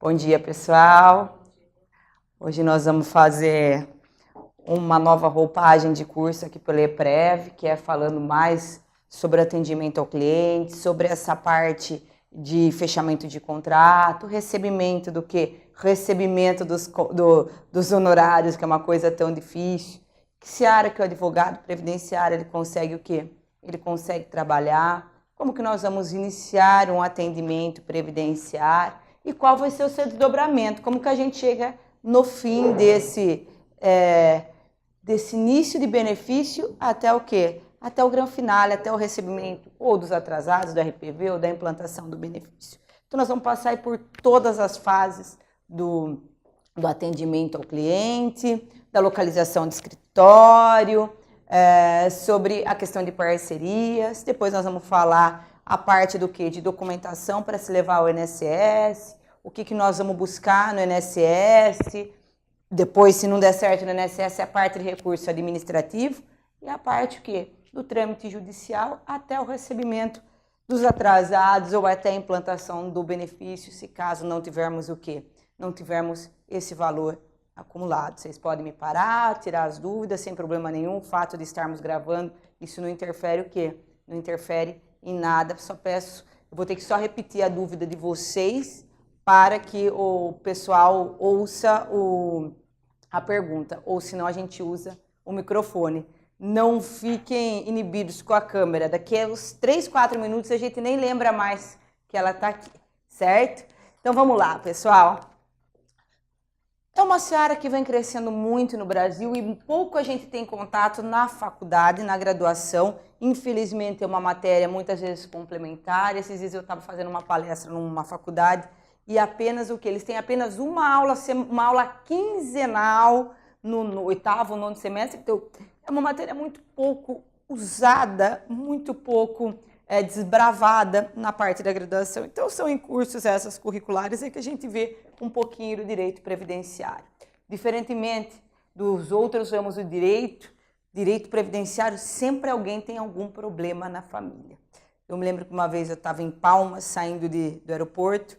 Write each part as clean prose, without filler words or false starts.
Bom dia, pessoal. Hoje nós vamos fazer uma nova roupagem de curso aqui pelo EPREV, que é falando mais sobre atendimento ao cliente, sobre essa parte de fechamento de contrato, recebimento do quê? Recebimento dos honorários, que é uma coisa tão difícil. Que seara que o advogado previdenciário ele consegue o quê? Ele consegue trabalhar. Como que nós vamos iniciar um atendimento previdenciário? E qual vai ser o seu desdobramento? Como que a gente chega no fim desse início de benefício até o quê? Até o grande final, até o recebimento ou dos atrasados, do RPV ou da implantação do benefício. Então, nós vamos passar por todas as fases do atendimento ao cliente, da localização de escritório, sobre a questão de parcerias. Depois nós vamos falar a parte do quê? De documentação para se levar ao INSS, o que nós vamos buscar no INSS. Depois, se não der certo no INSS, é a parte de recurso administrativo e a parte o quê? Do trâmite judicial até o recebimento dos atrasados ou até a implantação do benefício, se caso não tivermos o quê? Não tivermos esse valor acumulado. Vocês podem me parar, tirar as dúvidas sem problema nenhum. O fato de estarmos gravando, isso não interfere o quê? Não interfere em nada. Só peço, eu vou ter que só repetir a dúvida de vocês para que o pessoal ouça a pergunta, ou senão a gente usa o microfone. Não fiquem inibidos com a câmera. Daqui a uns 3, 4 minutos a gente nem lembra mais que ela está aqui, certo? Então vamos lá, pessoal. É uma seara que vem crescendo muito no Brasil e pouco a gente tem contato na faculdade, na graduação. Infelizmente é uma matéria muitas vezes complementar. Esses dias eu estava fazendo uma palestra numa faculdade e apenas o que? Eles têm apenas uma aula quinzenal no oitavo, nono semestre. Então é uma matéria muito pouco usada, muito pouco desbravada na parte da graduação. Então, são em cursos essas curriculares é que a gente vê um pouquinho do direito previdenciário. Diferentemente dos outros ramos do direito previdenciário, sempre alguém tem algum problema na família. Eu me lembro que uma vez eu estava em Palmas, saindo do aeroporto,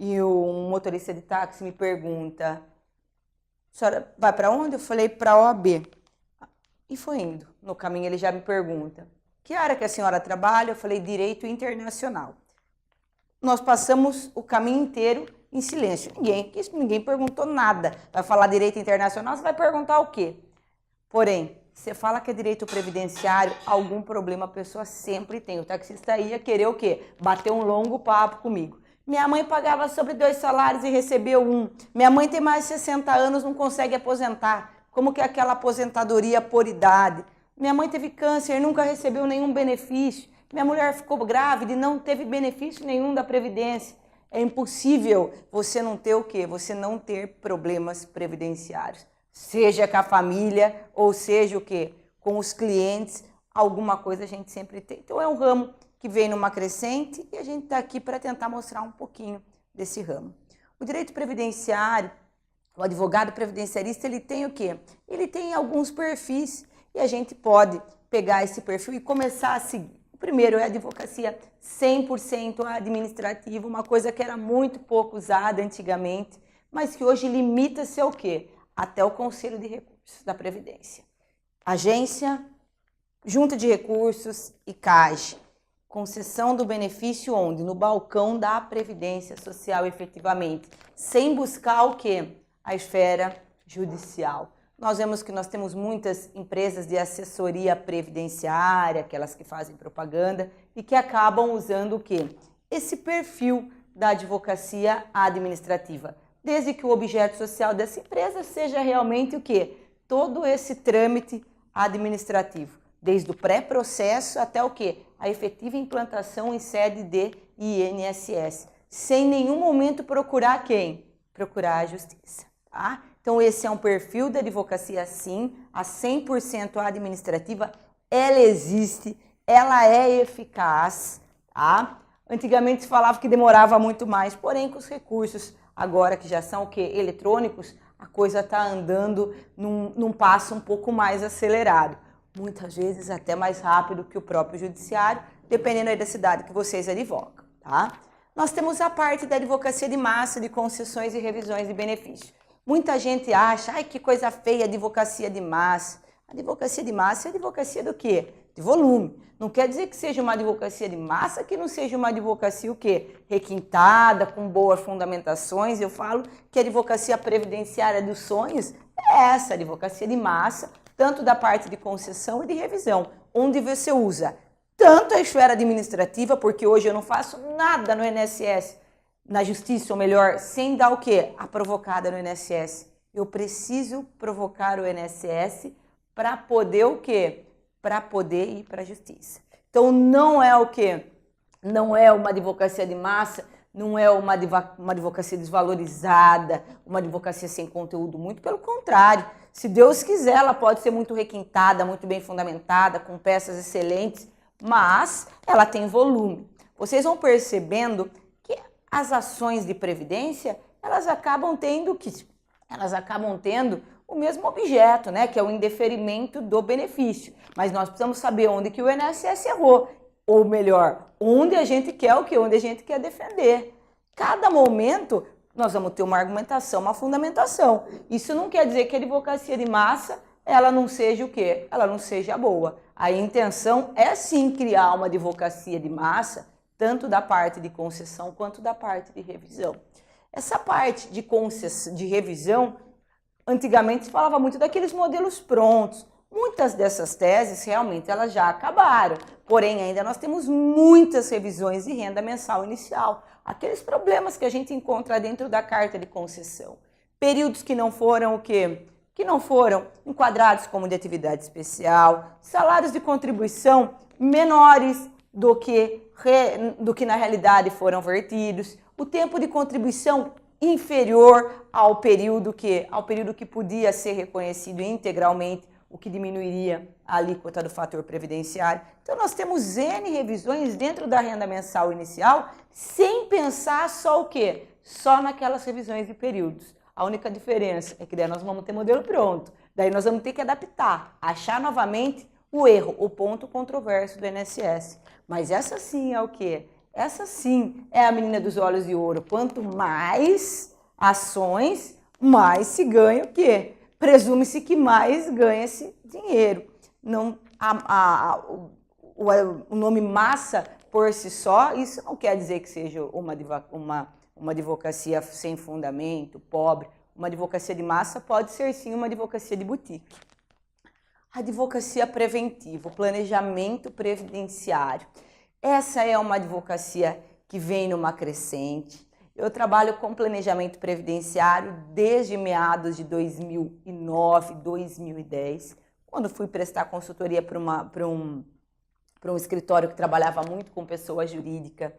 e um motorista de táxi me pergunta: a senhora vai para onde? Eu falei: para a OAB. E foi indo. No caminho ele já me pergunta: que área que a senhora trabalha? Eu falei: direito internacional. Nós passamos o caminho inteiro em silêncio. Ninguém perguntou nada. Vai falar direito internacional, você vai perguntar o quê? Porém, você fala que é direito previdenciário, algum problema a pessoa sempre tem. O taxista ia querer o quê? Bater um longo papo comigo. Minha mãe pagava sobre 2 salários e recebeu 1. Minha mãe tem mais de 60 anos, não consegue aposentar. Como que é aquela aposentadoria por idade? Minha mãe teve câncer, nunca recebeu nenhum benefício. Minha mulher ficou grávida e não teve benefício nenhum da Previdência. É impossível você não ter o quê? Você não ter problemas previdenciários. Seja com a família ou seja o quê? Com os clientes, alguma coisa a gente sempre tem. Então é um ramo que vem numa crescente e a gente está aqui para tentar mostrar um pouquinho desse ramo. O direito previdenciário, o advogado previdenciarista, ele tem o quê? Ele tem alguns perfis e a gente pode pegar esse perfil e começar a seguir. O primeiro é a advocacia 100% administrativa, uma coisa que era muito pouco usada antigamente, mas que hoje limita-se ao quê? Até o Conselho de Recursos da Previdência. Agência, Junta de Recursos e Caixa. Concessão do benefício onde? No balcão da Previdência Social, efetivamente. Sem buscar o quê? A esfera judicial. Nós vemos que nós temos muitas empresas de assessoria previdenciária, aquelas que fazem propaganda, e que acabam usando o quê? Esse perfil da advocacia administrativa. Desde que o objeto social dessa empresa seja realmente o quê? Todo esse trâmite administrativo. Desde o pré-processo até o quê? A efetiva implantação em sede de INSS. Sem nenhum momento procurar quem? Procurar a justiça. Tá? Então esse é um perfil da advocacia sim, a 100% administrativa, ela existe, ela é eficaz. Tá? Antigamente se falava que demorava muito mais, porém com os recursos agora que já são o quê? Eletrônicos, a coisa está andando num passo um pouco mais acelerado. Muitas vezes até mais rápido que o próprio judiciário, dependendo aí da cidade que vocês advogam, tá? nós temos a parte da advocacia de massa, de concessões e revisões de benefício. Muita gente acha, ai, que coisa feia, advocacia de massa. Advocacia de massa é advocacia do quê? De volume. Não quer dizer que seja uma advocacia de massa, que não seja uma advocacia o quê? Requintada, com boas fundamentações. Eu falo que a advocacia previdenciária dos sonhos é essa, advocacia de massa, tanto da parte de concessão e de revisão, onde você usa tanto a esfera administrativa, porque hoje eu não faço nada no INSS, na justiça, ou melhor, sem dar o quê? A provocada no INSS. Eu preciso provocar o INSS para poder o quê? Para poder ir para a justiça. Então não é o quê? Não é uma advocacia de massa, não é uma advocacia desvalorizada, uma advocacia sem conteúdo, muito pelo contrário. Se Deus quiser, ela pode ser muito requintada, muito bem fundamentada, com peças excelentes, mas ela tem volume. Vocês vão percebendo que as ações de previdência, elas acabam tendo o mesmo objeto, né, que é o indeferimento do benefício. Mas nós precisamos saber onde que o INSS errou, ou melhor, onde a gente quer o quê? Onde a gente quer defender. Cada momento nós vamos ter uma argumentação, uma fundamentação. Isso não quer dizer que a advocacia de massa ela não seja o quê? Ela não seja boa. A intenção é sim criar uma advocacia de massa, tanto da parte de concessão quanto da parte de revisão. Essa parte de revisão, antigamente se falava muito daqueles modelos prontos. Muitas dessas teses realmente elas já acabaram, porém ainda nós temos muitas revisões de renda mensal inicial. Aqueles problemas que a gente encontra dentro da carta de concessão. Períodos que não foram o quê? Que não foram enquadrados como de atividade especial, salários de contribuição menores do que na realidade foram vertidos, o tempo de contribuição inferior ao período que podia ser reconhecido integralmente, o que diminuiria a alíquota do fator previdenciário. Então nós temos N revisões dentro da renda mensal inicial, sem pensar só o quê? Só naquelas revisões de períodos. A única diferença é que daí nós vamos ter modelo pronto, daí nós vamos ter que adaptar, achar novamente o erro, o ponto controverso do INSS. Mas essa sim é o quê? Essa sim é a menina dos olhos de ouro. Quanto mais ações, mais se ganha o quê? Presume-se que mais ganha-se dinheiro. Não, o nome massa por si só, isso não quer dizer que seja uma advocacia sem fundamento, pobre. Uma advocacia de massa pode ser sim uma advocacia de boutique. Advocacia preventiva, o planejamento previdenciário. Essa é uma advocacia que vem numa crescente. Eu trabalho com planejamento previdenciário desde meados de 2009, 2010, quando fui prestar consultoria para um escritório que trabalhava muito com pessoa jurídica.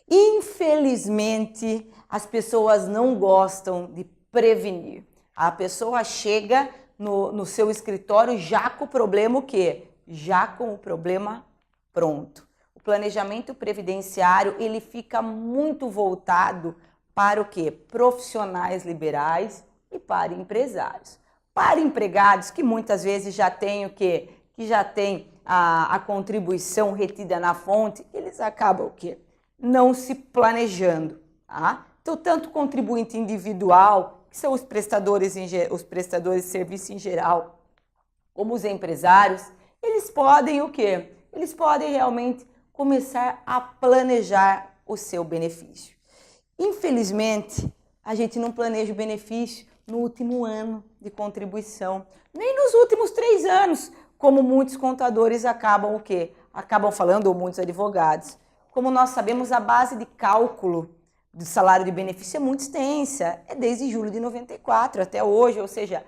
Infelizmente, as pessoas não gostam de prevenir. A pessoa chega no seu escritório já com o problema o quê? Já com o problema pronto. O planejamento previdenciário, ele fica muito voltado para o quê? Profissionais liberais e para empresários. Para empregados que muitas vezes já têm o quê? Que já tem a contribuição retida na fonte, eles acabam o quê? Não se planejando, tá? Então, tanto o contribuinte individual, que são os prestadores de serviço em geral, como os empresários, eles podem o quê? Eles podem realmente começar a planejar o seu benefício. Infelizmente, a gente não planeja o benefício no último ano de contribuição, nem nos últimos 3 anos, como muitos contadores acabam o quê? Acabam falando, ou muitos advogados. Como nós sabemos, a base de cálculo do salário de benefício é muito extensa, é desde julho de 94 até hoje, ou seja,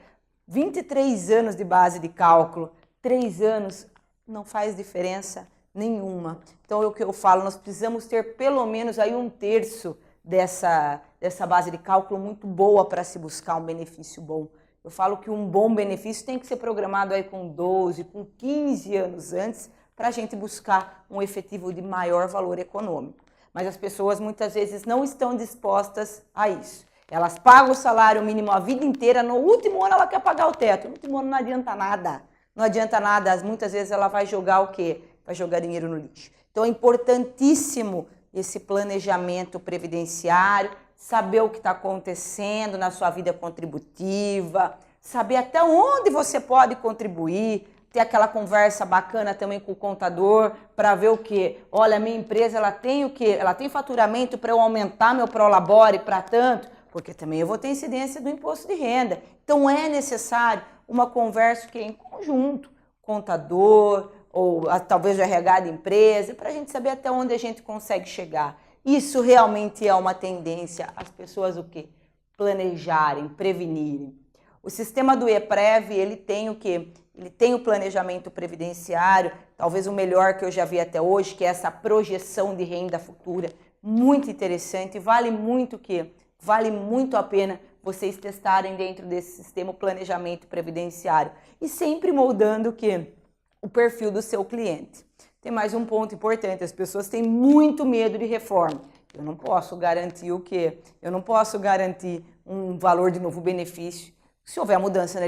23 anos de base de cálculo, 3 anos não faz diferença nenhuma. Então, é o que eu falo, nós precisamos ter pelo menos aí 1/3 dessa base de cálculo muito boa para se buscar um benefício bom. Eu falo que um bom benefício tem que ser programado aí com 12, com 15 anos antes, para a gente buscar um efetivo de maior valor econômico. Mas as pessoas muitas vezes não estão dispostas a isso. Elas pagam o salário mínimo a vida inteira, no último ano ela quer pagar o teto, no último ano não adianta nada. Não adianta nada, muitas vezes ela vai jogar o quê? Vai jogar dinheiro no lixo. Então é importantíssimo esse planejamento previdenciário, saber o que está acontecendo na sua vida contributiva, saber até onde você pode contribuir, ter aquela conversa bacana também com o contador para ver o que, olha, a minha empresa ela tem o quê? Ela tem faturamento para eu aumentar meu prolabore para tanto, porque também eu vou ter incidência do imposto de renda. Então é necessário uma conversa que é em conjunto, contador ou talvez o RH da empresa, para a gente saber até onde a gente consegue chegar. Isso realmente é uma tendência, as pessoas o quê? Planejarem, prevenirem. O sistema do EPREV, ele tem o quê? Ele tem o planejamento previdenciário, talvez o melhor que eu já vi até hoje, que é essa projeção de renda futura, muito interessante, vale muito o quê? Vale muito a pena vocês testarem dentro desse sistema o planejamento previdenciário e sempre moldando o quê? O perfil do seu cliente. Tem mais um ponto importante, as pessoas têm muito medo de reforma. Eu não posso garantir o quê? Eu não posso garantir um valor de novo benefício se houver mudança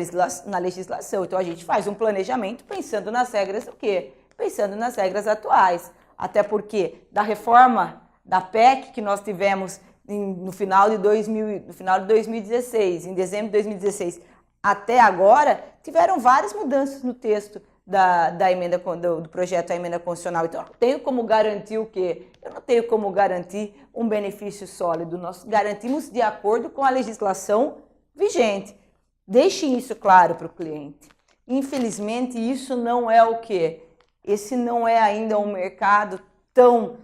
na legislação. Então a gente faz um planejamento pensando nas regras do quê? Pensando nas regras atuais. Até porque da reforma da PEC que nós tivemos no final de 2016, em dezembro de 2016, até agora, tiveram várias mudanças no texto da emenda, do projeto da emenda constitucional. Então, eu não tenho como garantir o quê? Eu não tenho como garantir um benefício sólido. Nós garantimos de acordo com a legislação vigente. Deixem isso claro para o cliente. Infelizmente, isso não é o quê? Esse não é ainda um mercado tão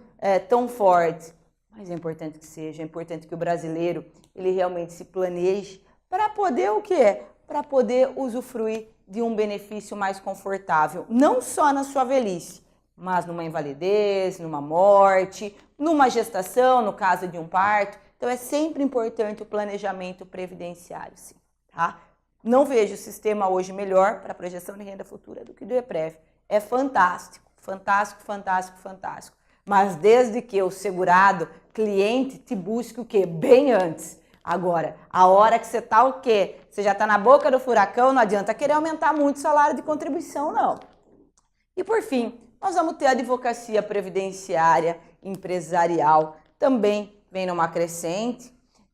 forte. Mas é importante que seja, é importante que o brasileiro ele realmente se planeje para poder o quê? Para poder usufruir de um benefício mais confortável, não só na sua velhice, mas numa invalidez, numa morte, numa gestação, no caso de um parto. Então é sempre importante o planejamento previdenciário, sim, tá? Não vejo o sistema hoje melhor para a projeção de renda futura do que o do EPREV. É fantástico, fantástico, fantástico, fantástico. Mas desde que o segurado, cliente, te busque o quê? Bem antes. Agora, a hora que você está o quê? Você já está na boca do furacão, não adianta querer aumentar muito o salário de contribuição, não. E por fim, nós vamos ter a advocacia previdenciária empresarial, também vem numa crescente.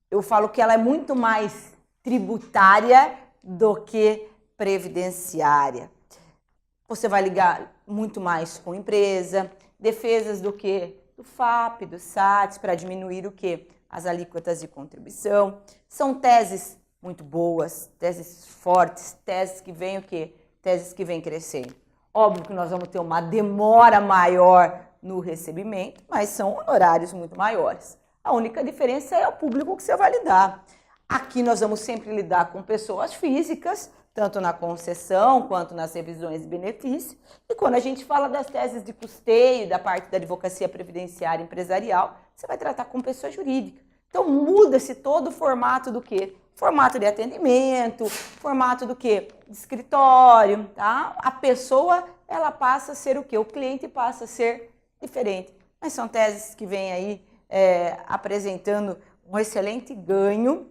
Eu falo que ela é muito mais tributária do que previdenciária. Você vai ligar muito mais com empresa, defesas do que? Do FAP, do SAT, para diminuir o que? As alíquotas de contribuição. São teses muito boas, teses fortes, teses que vêm o quê? Teses que vêm crescendo. Óbvio que nós vamos ter uma demora maior no recebimento, mas são honorários muito maiores. A única diferença é o público que você vai lidar. Aqui nós vamos sempre lidar com pessoas físicas, tanto na concessão quanto nas revisões de benefício. E quando a gente fala das teses de custeio, da parte da advocacia previdenciária empresarial, você vai tratar com pessoa jurídica. Então muda-se todo o formato do quê? Formato de atendimento, formato do quê? De escritório, tá? A pessoa, ela passa a ser o quê? O cliente passa a ser diferente. Mas são teses que vêm aí apresentando um excelente ganho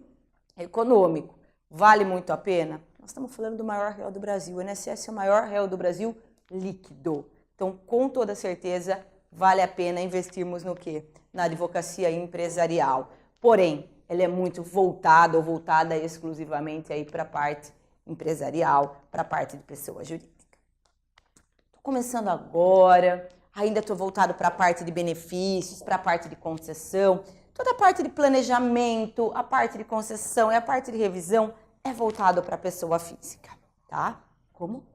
econômico. Vale muito a pena? Nós estamos falando do maior réu do Brasil. O INSS é o maior réu do Brasil líquido. Então, com toda certeza, vale a pena investirmos no quê? Na advocacia empresarial. Porém, ela é muito voltada ou voltada exclusivamente aí para a parte empresarial, para a parte de pessoa jurídica. Estou começando agora, ainda estou voltado para a parte de benefícios, para a parte de concessão. Toda a parte de planejamento, a parte de concessão e a parte de revisão é voltado para a pessoa física, tá? Como?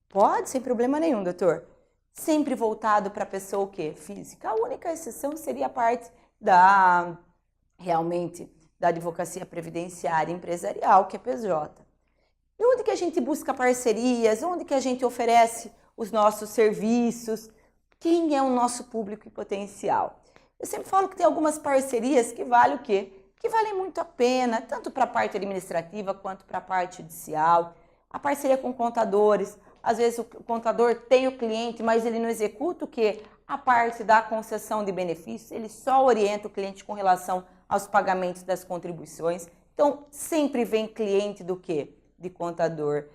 Pode, sem problema nenhum, doutor. Sempre voltado para a pessoa o quê? Física. A única exceção seria a parte realmente da advocacia previdenciária empresarial, que é PJ. E onde que a gente busca parcerias? Onde que a gente oferece os nossos serviços? Quem é o nosso público em potencial? Eu sempre falo que tem algumas parcerias que valem o quê? Que valem muito a pena, tanto para a parte administrativa quanto para a parte judicial. A parceria com contadores. Às vezes o contador tem o cliente, mas ele não executa o quê? A parte da concessão de benefícios. Ele só orienta o cliente com relação aos pagamentos das contribuições. Então, sempre vem cliente do quê? De contador.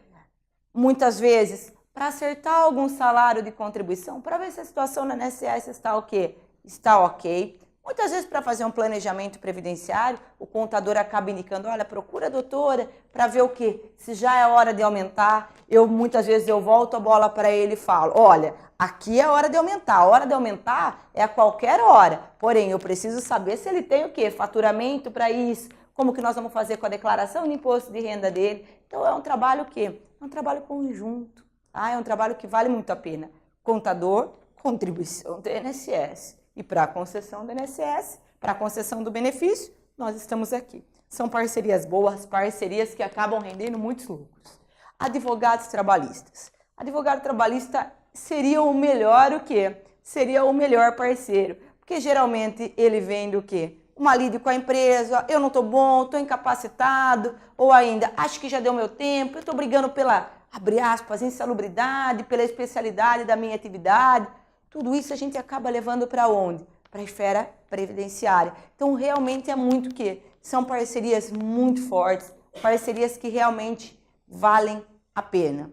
Muitas vezes, para acertar algum salário de contribuição, para ver se a situação na INSS está o quê? está ok. Muitas vezes, para fazer um planejamento previdenciário, o contador acaba indicando, olha, procura a doutora para ver o quê? Se já é hora de aumentar. Muitas vezes eu volto a bola para ele e falo, olha, aqui é a hora de aumentar. A hora de aumentar é a qualquer hora. Porém, eu preciso saber se ele tem o quê? Faturamento para isso. Como que nós vamos fazer com a declaração de imposto de renda dele. Então, é um trabalho o quê? É um trabalho conjunto. É um trabalho que vale muito a pena. Contador, contribuição do INSS. E para a concessão do INSS, para a concessão do benefício, nós estamos aqui. São parcerias boas, parcerias que acabam rendendo muitos lucros. Advogados trabalhistas. Advogado trabalhista seria o melhor o quê? Seria o melhor parceiro. Porque geralmente ele vem do quê? Uma lide com a empresa, eu não estou bom, estou incapacitado, ou ainda, acho que já deu meu tempo, eu estou brigando pela, abre aspas, insalubridade, pela especialidade da minha atividade. Tudo isso a gente acaba levando para onde? Para a esfera previdenciária. Então, realmente é muito que são parcerias muito fortes, parcerias que realmente valem a pena.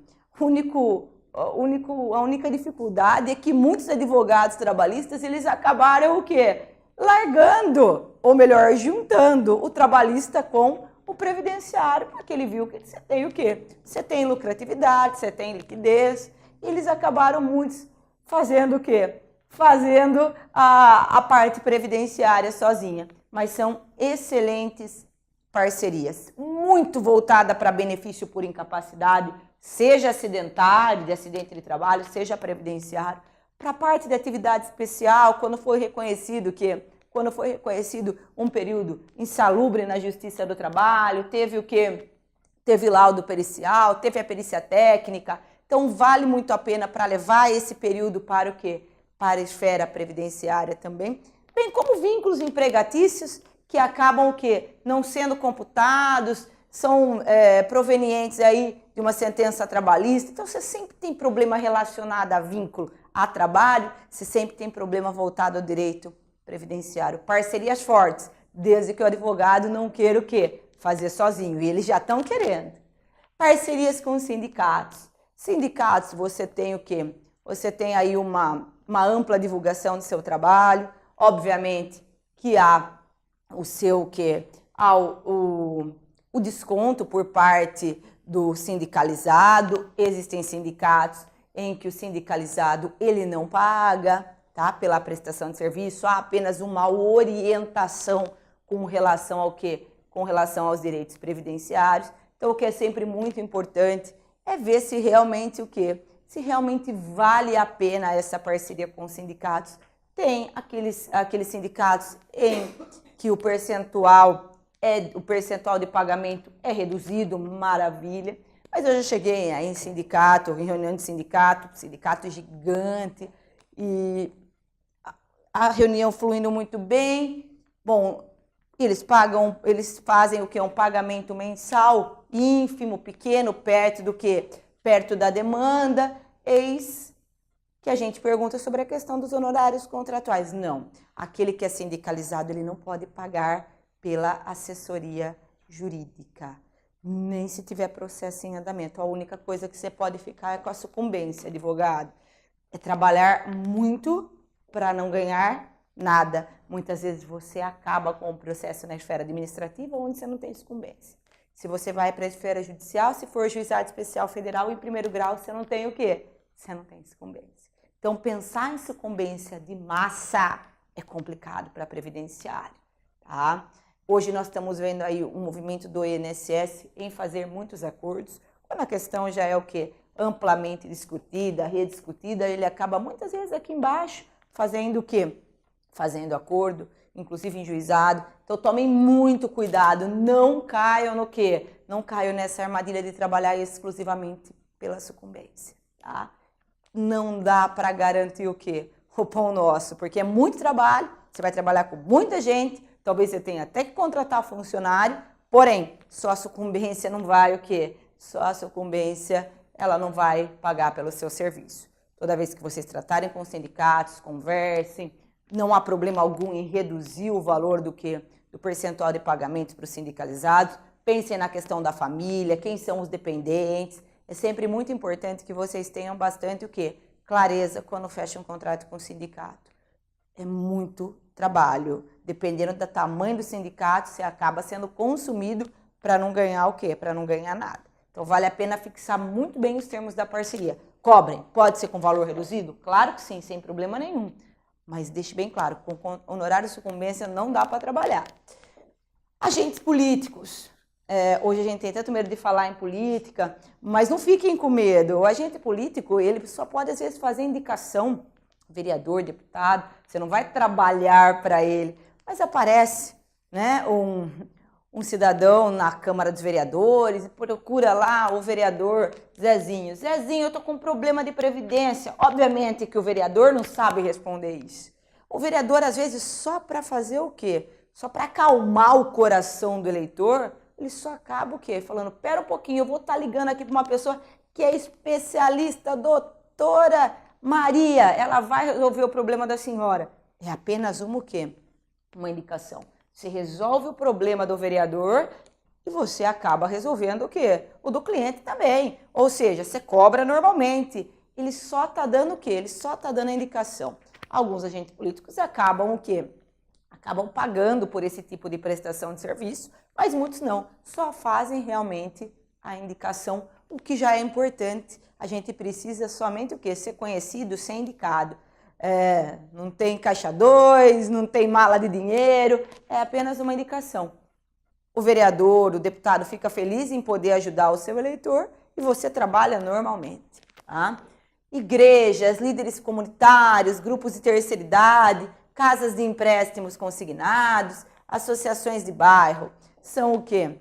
A única dificuldade é que muitos advogados trabalhistas, eles acabaram o quê? Largando, ou melhor, juntando o trabalhista com o previdenciário, porque ele viu que você tem o quê? Você tem lucratividade, você tem liquidez. Eles acabaram muitos fazendo o quê? Fazendo a parte previdenciária sozinha. Mas são excelentes parcerias, muito voltada para benefício por incapacidade, seja acidentário, de acidente de trabalho, seja previdenciário. Para a parte de atividade especial, quando foi reconhecido um período insalubre na Justiça do Trabalho, teve o quê? Teve laudo pericial, teve a perícia técnica. Então, vale muito a pena para levar esse período para o quê? Para a esfera previdenciária também. Bem como vínculos empregatícios que acabam o quê? Não sendo computados, são provenientes aí de uma sentença trabalhista. Então, você sempre tem problema relacionado a vínculo a trabalho, você sempre tem problema voltado ao direito previdenciário. Parcerias fortes, desde que o advogado não queira o quê? Fazer sozinho. E eles já estão querendo. Parcerias com sindicatos. Sindicatos, você tem o quê? Você tem aí uma ampla divulgação do seu trabalho. Obviamente que há o seu o quê? O desconto por parte do sindicalizado. Existem sindicatos em que o sindicalizado ele não paga, tá? Pela prestação de serviço, há apenas uma orientação com relação ao quê? Com relação aos direitos previdenciários. Então, o que é sempre muito importante é ver se realmente o quê? Se realmente vale a pena essa parceria com os sindicatos. Tem aqueles sindicatos em que o percentual de pagamento é reduzido, maravilha. Mas eu já cheguei em sindicato, em reunião de sindicato gigante, e a reunião fluindo muito bem. Bom, eles fazem o que? Um pagamento mensal ínfimo, pequeno, perto do que? Perto da demanda. Eis que a gente pergunta sobre a questão dos honorários contratuais. Não, aquele que é sindicalizado, ele não pode pagar pela assessoria jurídica, nem se tiver processo em andamento. A única coisa que você pode ficar é com a sucumbência, advogado. É trabalhar muito para não ganhar nada. Muitas vezes você acaba com o processo na esfera administrativa onde você não tem sucumbência. Se você vai para a esfera judicial, se for juizado especial federal, em primeiro grau, você não tem o quê? Você não tem sucumbência. Então, pensar em sucumbência de massa é complicado para previdenciário, tá? Hoje nós estamos vendo aí um movimento do INSS em fazer muitos acordos. Quando a questão já é o quê? Amplamente discutida, rediscutida, ele acaba muitas vezes aqui embaixo fazendo o quê? Fazendo acordo, inclusive em juizado. Então tomem muito cuidado, não caiam no quê? Não caiam nessa armadilha de trabalhar exclusivamente pela sucumbência, tá? Não dá para garantir o quê? O pão nosso, porque é muito trabalho, você vai trabalhar com muita gente, talvez você tenha até que contratar funcionário, porém, só a sucumbência não vai o quê? Só a sucumbência, ela não vai pagar pelo seu serviço. Toda vez que vocês tratarem com os sindicatos, conversem, não há problema algum em reduzir o valor do percentual de pagamento para os sindicalizados. Pensem na questão da família, quem são os dependentes. É sempre muito importante que vocês tenham bastante o quê? Clareza quando fecham um contrato com o sindicato. é muito trabalho. Dependendo do tamanho do sindicato, você acaba sendo consumido para não ganhar o quê? Para não ganhar nada. Então, vale a pena fixar muito bem os termos da parceria. Cobrem. Pode ser com valor reduzido? Claro que sim, sem problema nenhum. Mas deixe bem claro, com honorário de sucumbência não dá para trabalhar. Agentes políticos. Hoje a gente tem tanto medo de falar em política, mas não fiquem com medo. O agente político, ele só pode, às vezes, fazer indicação, vereador, deputado, você não vai trabalhar para ele. Mas aparece, né, um cidadão na Câmara dos Vereadores e procura lá o vereador Zezinho. Zezinho, eu tô com um problema de previdência. Obviamente que o vereador não sabe responder isso. O vereador, às vezes, só para fazer o quê? Só para acalmar o coração do eleitor, ele só acaba o quê? Falando, pera um pouquinho, eu vou estar ligando aqui para uma pessoa que é especialista, doutora Maria, ela vai resolver o problema da senhora. É apenas o quê? Uma indicação. Você resolve o problema do vereador e você acaba resolvendo o quê? O do cliente também. Ou seja, você cobra normalmente. Ele só está dando o quê? Ele só está dando a indicação. Alguns agentes políticos acabam o quê? Acabam pagando por esse tipo de prestação de serviço, mas muitos não. Só fazem realmente a indicação, o que já é importante. A gente precisa somente o quê? Ser conhecido, ser indicado. Não tem caixa 2, não tem mala de dinheiro, é apenas uma indicação. O vereador, o deputado fica feliz em poder ajudar o seu eleitor e você trabalha normalmente. Tá? Igrejas, líderes comunitários, grupos de terceira idade, casas de empréstimos consignados, associações de bairro, são o quê?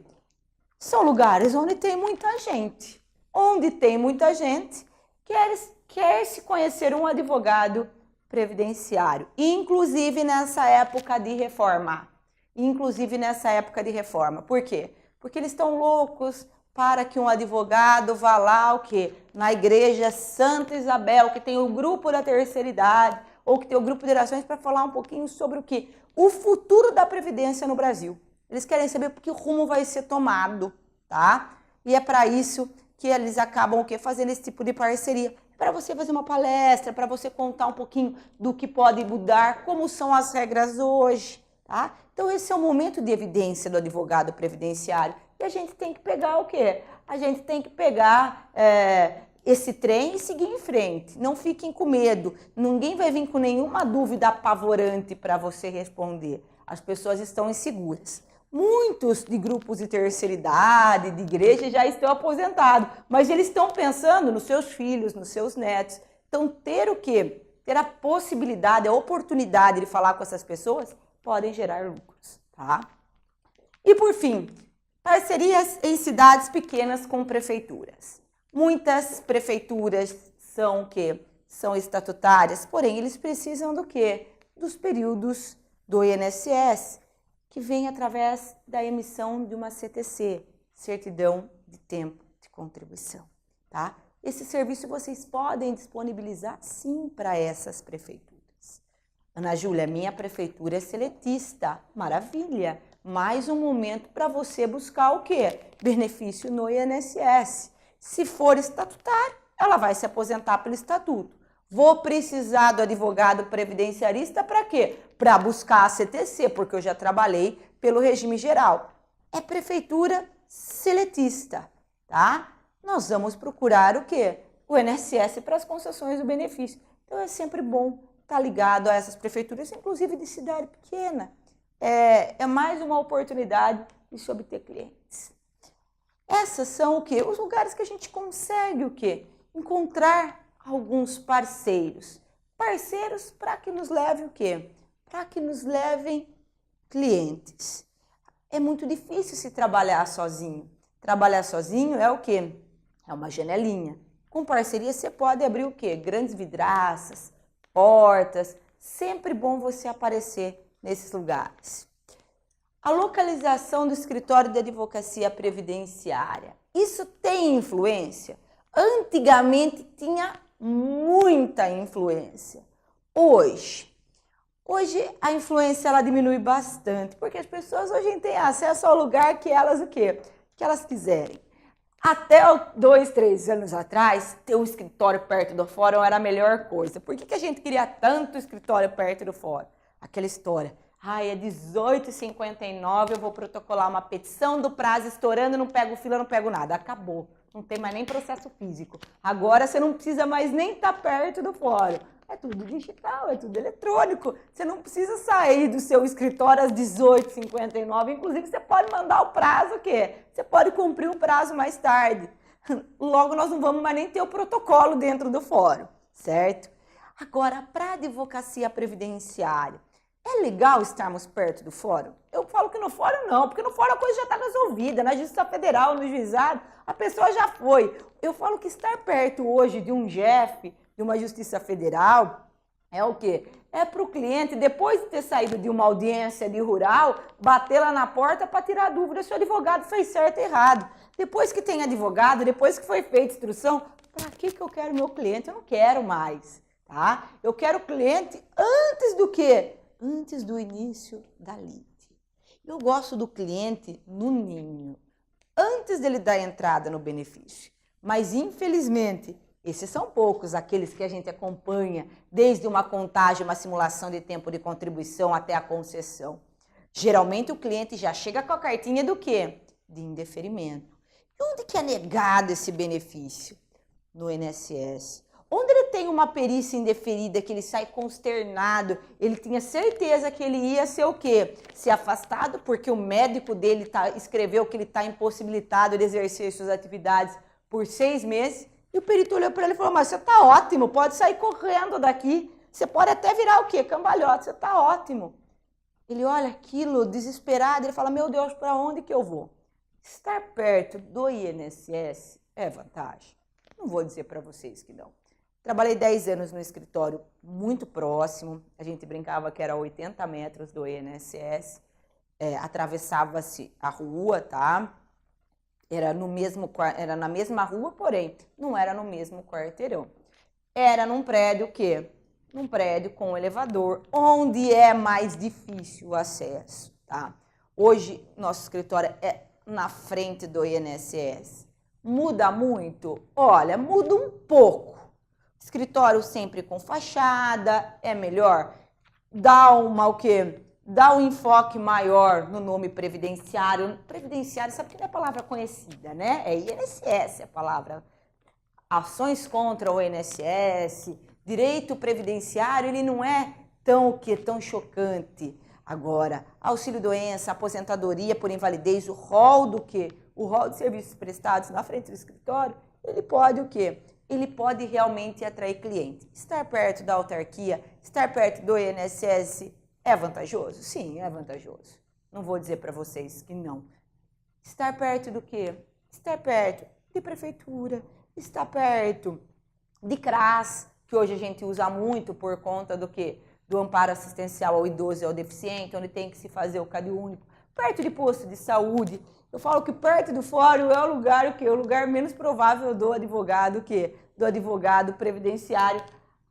São lugares onde tem muita gente. Onde tem muita gente, quer se conhecer um advogado previdenciário, inclusive nessa época de reforma. Por quê? Porque eles estão loucos para que um advogado vá lá, o quê? Na igreja Santa Isabel, que tem o grupo da terceira idade, ou que tem o grupo de orações para falar um pouquinho sobre o quê? O futuro da previdência no Brasil. Eles querem saber que rumo vai ser tomado, tá? E é para isso que eles acabam o quê? Fazendo esse tipo de parceria. Para você fazer uma palestra, para você contar um pouquinho do que pode mudar, como são as regras hoje, tá? Então esse é o momento de evidência do advogado previdenciário. E a gente tem que pegar o quê? A gente tem que pegar esse trem e seguir em frente. Não fiquem com medo. Ninguém vai vir com nenhuma dúvida apavorante para você responder. As pessoas estão inseguras. Muitos de grupos de terceira idade, de igreja, já estão aposentados, mas eles estão pensando nos seus filhos, nos seus netos. Então, ter o quê? Ter a possibilidade, a oportunidade de falar com essas pessoas, podem gerar lucros, tá? E, por fim, parcerias em cidades pequenas com prefeituras. Muitas prefeituras são o quê? São estatutárias, porém, eles precisam do quê? Dos períodos do INSS, que vem através da emissão de uma CTC, Certidão de Tempo de Contribuição, tá? Esse serviço vocês podem disponibilizar sim para essas prefeituras. Ana Júlia, minha prefeitura é seletista, maravilha, mais um momento para você buscar o quê? Benefício no INSS. Se for estatutário, ela vai se aposentar pelo estatuto. Vou precisar do advogado previdenciarista para quê? Para buscar a CTC, porque eu já trabalhei pelo regime geral. É prefeitura seletista, tá? Nós vamos procurar o quê? O INSS para as concessões do benefício. Então é sempre bom estar ligado a essas prefeituras, inclusive de cidade pequena. É mais uma oportunidade de se obter clientes. Essas são o quê? Os lugares que a gente consegue o quê? Encontrar alguns parceiros. Parceiros para que nos leve o quê? Para que nos levem clientes. É muito difícil se trabalhar sozinho. Trabalhar sozinho é o quê? É uma janelinha. Com parceria você pode abrir o quê? Grandes vidraças, portas. Sempre bom você aparecer nesses lugares. A localização do escritório de advocacia previdenciária. Isso tem influência? Antigamente tinha muita influência. Hoje a influência ela diminui bastante, porque as pessoas hoje têm acesso ao lugar que elas o quê? Que elas quiserem. Até 2, 3 anos atrás, ter um escritório perto do fórum era a melhor coisa. Por que a gente queria tanto escritório perto do fórum? Aquela história. Ai, é 18h59, eu vou protocolar uma petição do prazo estourando, não pego fila, não pego nada. Acabou. Não tem mais nem processo físico. Agora você não precisa mais nem estar perto do fórum. É tudo digital, é tudo eletrônico. Você não precisa sair do seu escritório às 18h59. Inclusive, você pode mandar o prazo, o quê? Você pode cumprir o prazo mais tarde. Logo, nós não vamos mais nem ter o protocolo dentro do fórum, certo? Agora, para a advocacia previdenciária, é legal estarmos perto do fórum? Eu falo que no fórum não, porque no fórum a coisa já está resolvida. Na Justiça Federal, no juizado, a pessoa já foi. Eu falo que estar perto hoje de um JEF, de uma Justiça Federal, é o quê? É para o cliente, depois de ter saído de uma audiência de rural, bater lá na porta para tirar dúvida se o advogado fez certo ou errado. Depois que tem advogado, depois que foi feita instrução, para que eu quero meu cliente? Eu não quero mais, tá? Eu quero o cliente antes do quê? Antes do início da lide. Eu gosto do cliente no ninho, antes dele dar entrada no benefício. Mas, infelizmente, esses são poucos, aqueles que a gente acompanha desde uma contagem, uma simulação de tempo de contribuição até a concessão. Geralmente o cliente já chega com a cartinha do quê? De indeferimento. E onde que é negado esse benefício? No INSS. Onde ele tem uma perícia indeferida, que ele sai consternado, ele tinha certeza que ele ia ser o quê? Ser afastado, porque o médico dele escreveu que ele está impossibilitado de exercer suas atividades por 6 meses, e o perito olhou para ele e falou, mas você está ótimo, pode sair correndo daqui, você pode até virar o quê? Cambalhota, você está ótimo. Ele olha aquilo, desesperado, ele fala, meu Deus, para onde que eu vou? Estar perto do INSS é vantagem. Não vou dizer para vocês que não. Trabalhei 10 anos no escritório muito próximo, a gente brincava que era 80 metros do INSS, atravessava-se a rua, tá? Era na mesma rua, porém, não era no mesmo quarteirão. Era num prédio que? Num prédio com elevador, onde é mais difícil o acesso, tá? Hoje, nosso escritório é na frente do INSS. Muda muito? Olha, muda um pouco. Escritório sempre com fachada, é melhor. Dá o quê? Dá um enfoque maior no nome previdenciário. Previdenciário, sabe que não é palavra conhecida, né? É INSS a palavra. Ações contra o INSS, direito previdenciário, ele não é tão chocante. Agora, auxílio-doença, aposentadoria por invalidez, o rol do quê? O rol de serviços prestados na frente do escritório, ele pode o quê? Ele pode realmente atrair cliente. Estar perto da autarquia, estar perto do INSS é vantajoso? Sim, é vantajoso. Não vou dizer para vocês que não. Estar perto do quê? Estar perto de prefeitura, estar perto de CRAS, que hoje a gente usa muito por conta do quê? Do amparo assistencial ao idoso e ao deficiente, onde tem que se fazer o CadÚnico, perto de posto de saúde. Eu falo que perto do fórum é o lugar, o lugar menos provável do advogado, do advogado previdenciário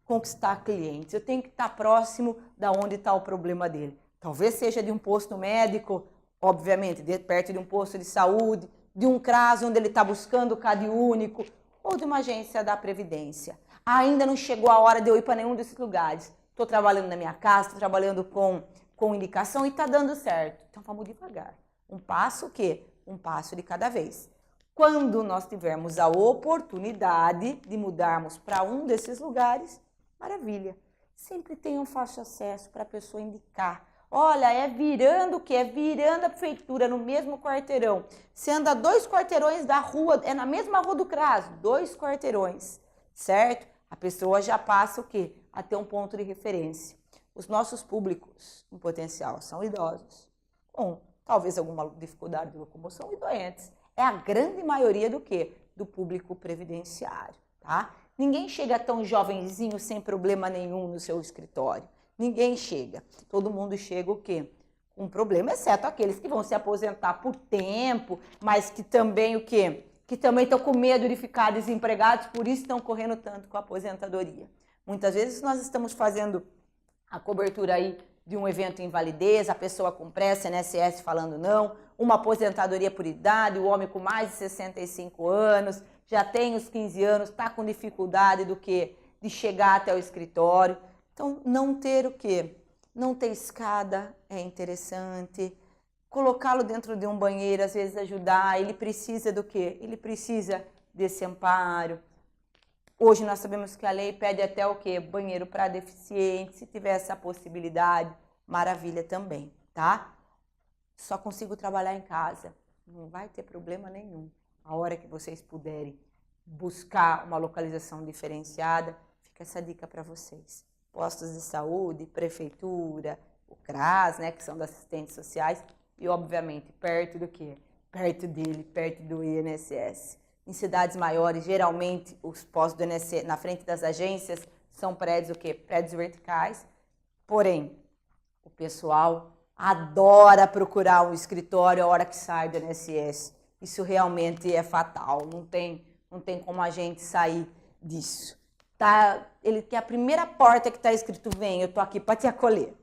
conquistar clientes. Eu tenho que estar próximo da onde está o problema dele. Talvez seja de um posto médico, obviamente, perto de um posto de saúde, de um CRAS onde ele está buscando o CadÚnico, ou de uma agência da Previdência. Ainda não chegou a hora de eu ir para nenhum desses lugares. Estou trabalhando na minha casa, estou trabalhando com indicação e está dando certo. Então vamos devagar. Um passo o quê? Um passo de cada vez. Quando nós tivermos a oportunidade de mudarmos para um desses lugares, maravilha. Sempre tem um fácil acesso para a pessoa indicar. Olha, é virando o quê? É virando a prefeitura no mesmo quarteirão. Você anda 2 quarteirões da rua, é na mesma rua do CRAS, 2 quarteirões, certo? A pessoa já passa o quê? A ter um ponto de referência. Os nossos públicos em potencial são idosos, com talvez alguma dificuldade de locomoção e doentes. É a grande maioria do quê? Do público previdenciário, tá? Ninguém chega tão jovenzinho sem problema nenhum no seu escritório. Ninguém chega. Todo mundo chega o quê? Com problema, exceto aqueles que vão se aposentar por tempo, mas que também o quê? Que também estão com medo de ficar desempregados, por isso estão correndo tanto com a aposentadoria. Muitas vezes nós estamos fazendo a cobertura aí de um evento em invalidez, a pessoa com pressa, INSS falando não, uma aposentadoria por idade, o homem com mais de 65 anos, já tem os 15 anos, está com dificuldade do que de chegar até o escritório. Então, não ter o quê? Não ter escada é interessante. Colocá-lo dentro de um banheiro, às vezes ajudar, ele precisa do quê? Ele precisa desse amparo. Hoje nós sabemos que a lei pede até o quê? Banheiro para deficiente, se tiver essa possibilidade, maravilha também, tá? Só consigo trabalhar em casa, não vai ter problema nenhum. A hora que vocês puderem buscar uma localização diferenciada, fica essa dica para vocês. Postos de saúde, prefeitura, o CRAS, né, que são das assistentes sociais, e obviamente perto do quê? Perto dele, perto do INSS. Em cidades maiores, geralmente, os postos do INSS na frente das agências são prédios o quê? Prédios verticais. Porém, o pessoal adora procurar um escritório a hora que sai do INSS. Isso realmente é fatal. Não tem como a gente sair disso. Tá? Ele quer a primeira porta que está escrito: vem, eu tô aqui para te acolher.